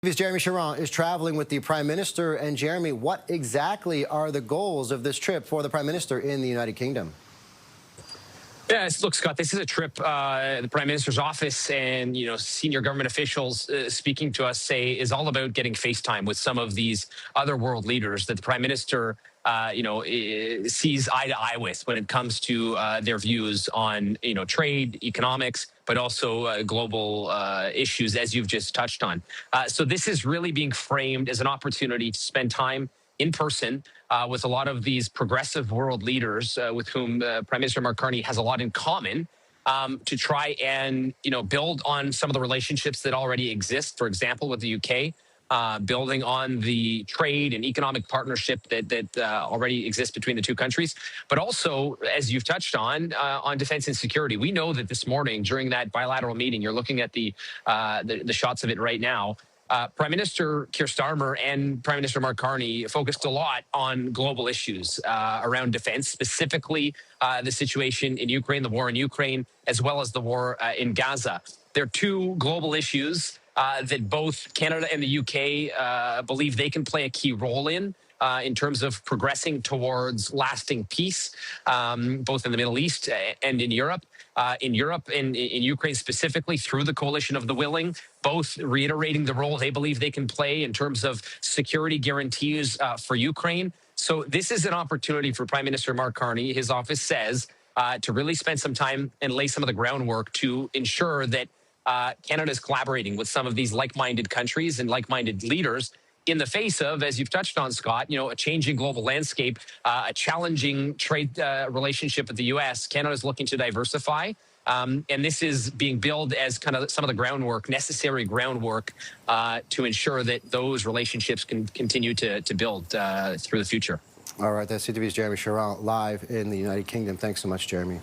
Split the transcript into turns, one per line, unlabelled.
Jeremie Charron is traveling with the Prime Minister. And Jeremie, what exactly are the goals of this trip for the Prime Minister in the United Kingdom?
Yeah, look, Scott, this is a trip the Prime Minister's office and, senior government officials speaking to us say is all about getting FaceTime with some of these other world leaders that the Prime Minister, sees eye to eye with when it comes to their views on, trade, economics, but also global issues, as you've just touched on. So this is really being framed as an opportunity to spend time in person with a lot of these progressive world leaders with whom Prime Minister Mark Carney has a lot in common, to try and build on some of the relationships that already exist. For example, with the UK, building on the trade and economic partnership that already exists between the two countries, but also, as you've touched on defense and security. We know that this morning during that bilateral meeting, you're looking at the shots of it right now. Prime Minister Keir Starmer and Prime Minister Mark Carney focused a lot on global issues around defense, specifically the situation in Ukraine, the war in Ukraine, as well as the war in Gaza. They're two global issues that both Canada and the UK believe they can play a key role in terms of progressing towards lasting peace, both in the Middle East and in Europe. In Ukraine specifically, through the Coalition of the Willing, both reiterating the role they believe they can play in terms of security guarantees for Ukraine. So this is an opportunity for Prime Minister Mark Carney, his office says, to really spend some time and lay some of the groundwork to ensure that Canada is collaborating with some of these like-minded countries and like-minded leaders in the face of, as you've touched on, Scott, a changing global landscape, a challenging trade relationship with the U.S. Canada is looking to diversify. And this is being billed as kind of some of the necessary groundwork to ensure that those relationships can continue to build through the future.
All right, that's CTV's Jeremie Charron live in the United Kingdom. Thanks so much, Jeremie.